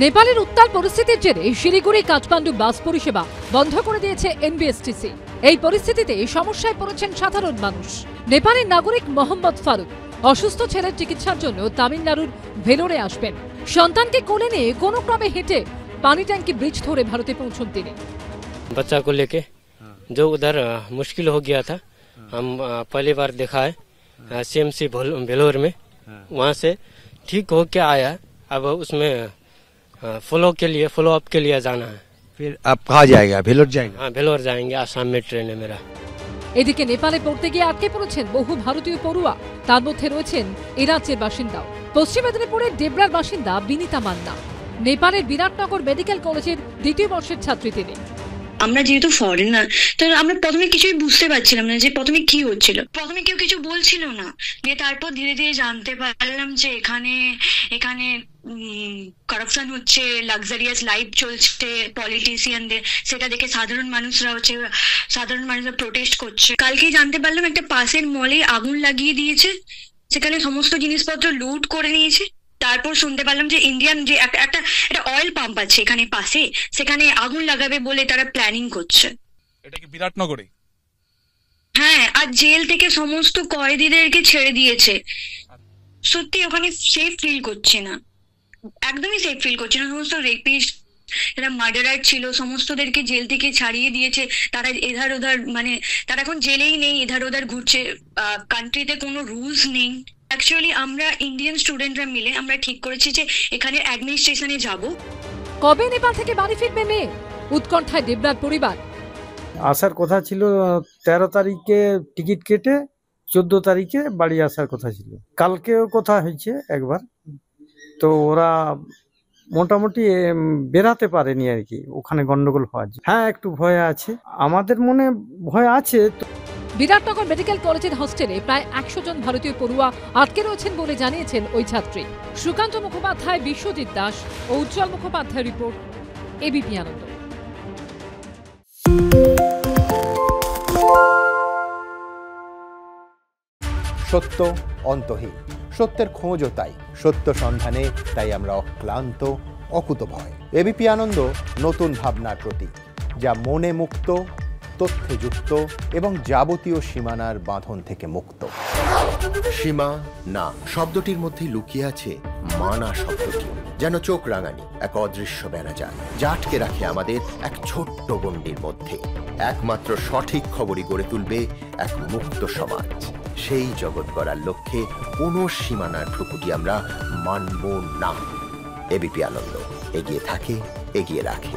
নেপালের উত্তাল পরিস্থিতির জেরে শিলিগুড়ি কাঠমান্ডু বাস পরিষেবা বন্ধ করে দিয়েছে এনবিএসটিসি। এই পরিস্থিতিতে সমস্যায় পড়েছেন সাধারণ মানুষ। নেপালের নাগরিক মোহাম্মদ ফারুক অসুস্থ ছেলের চিকিৎসার জন্য তামিলনাড়ুর ভেলোরে আসবেন। সন্তানকে কোলে নিয়ে কোনো ক্রমে হেঁটে পানি ট্যাঙ্কি ব্রিজ ধরে ভারতে পৌঁছন তিনি। बच्चा को लेके जो उधर मुश्किल हो गया था, हम पहली बार देखा है सीएमसी भेलोर में, वहाँ से ठीक होके आया। अब उसमें फॉलो अप के लिए जाना है। फिर आप कहाँ जाएगा? भेलोर जाएगा? हाँ, भेलोर जाएंगे। आसाम में ट्रेन है मेरा। এদিকে নেপালে পড়তে গিয়ে আটকে পড়েছেন বহু ভারতীয় পড়ুয়া। তার মধ্যে রয়েছেন এই রাজ্যের বাসিন্দাও। পশ্চিম মেদিনীপুরের ডেবরার বাসিন্দা বিনিতা মান্না। নেপালের বিরাটনগর মেডিকেল কলেজের দ্বিতীয় বর্ষের ছাত্রী তিনি। আমরা যেহেতু ফরেনার, তো আমরা প্রথমে কিছুই বুঝতে পারছিলাম না যে প্রথমে কি হচ্ছিল। প্রথমে কেউ কিছু বলছিল না, দিয়ে তারপর ধীরে ধীরে জানতে পারলাম যে এখানে করাপশন হচ্ছে, লাক্সারিয়াস লাইফ চলছে পলিটিশিয়ানদের। সেটা দেখে সাধারণ মানুষরা প্রোটেস্ট করছে। কালকেই জানতে পারলাম একটা পাশের মলে আগুন লাগিয়ে দিয়েছে, সেখানে সমস্ত জিনিসপত্র লুট করে নিয়েছে। তারপর শুনতে পারলাম যে ইন্ডিয়ান যে একটা অয়েল পাম্প আছে এখানে পাশে, সেখানে আগুন লাগাবে বলে তারা প্ল্যানিং করছে। এটা কি বিরাটনগরে? হ্যাঁ, আর জেল থেকে সমস্ত কয়েদিদেরকে ছেড়ে দিয়েছে। সত্যি ওখানে সেফ ফিল করছে না, একদমই সেফ ফিল করছে না। সমস্ত রেপিস্ট, যারা মার্ডারার ছিল, সমস্তদেরকে জেল থেকে ছাড়িয়ে দিয়েছে। তারা এধার ওধার, মানে তারা এখন জেলেই নেই, এধার ওধার ঘুরছে। কান্ট্রিতে কোনো রুলস নেই। অ্যাকচুয়ালি আমরা ইন্ডিয়ান স্টুডেন্টরা মিলে আমরা ঠিক করেছি যে এখানে অ্যাডমিনিস্ট্রেশনে যাব। কবে নেপাল থেকে বাড়ি ফিরবে মেয়ে? উৎকণ্ঠায় ডেবরার পরিবার। আসার কথা ছিল 13 তারিখে টিকিট কেটে 14 তারিখে বাড়ি আসার কথা ছিল। কালকেও কথা হয়েছে একবার, তো ওরা মোটামুটি বেরাতে পারেনি আর কি, ওখানে গন্ডগোল হওয়ার। হ্যাঁ, একটু ভয় আছে, আমাদের মনে ভয় আছে। বিরাটনগর মেডিকেল কলেজের হস্টেলে প্রায় 100 জন ভারতীয় পড়ুয়া আটকে রয়েছেন বলে জানিয়েছেন ওই ছাত্রী। সুকান্ত মুখোপাধ্যায়, বিশ্বজিৎ দাস ও উজ্জ্বল মুখোপাধ্যায় রিপোর্ট, এবিপি আনন্দ। সত্য অন্তহীন, সত্যের খোঁজও তাই, সত্য সন্ধানে তাই আমরা অক্লান্ত, অকুতভয়। এবিপি আনন্দ নতুন ভাবনার প্রতীক, যা মনে মুক্ত, তথ্যে যুক্ত এবং যাবতীয় সীমানার বাঁধন থেকে মুক্ত। সীমা না শব্দটির মধ্যে লুকিয়ে আছে মানা শব্দটি, যেন চোখ রাঙানি এক অদৃশ্য বেড়াজাল, যা আটকে রাখে আমাদের এক ছোট্ট গণ্ডির মধ্যে। একমাত্র সঠিক খবরই গড়ে তুলবে এক মুক্ত সমাজ। সেই জগৎ গড়ার লক্ষ্যে কোনো সীমানার ঠুকুটি আমরা মানব না। এবিপি আনন্দ এগিয়ে থাকে, এগিয়ে রাখে।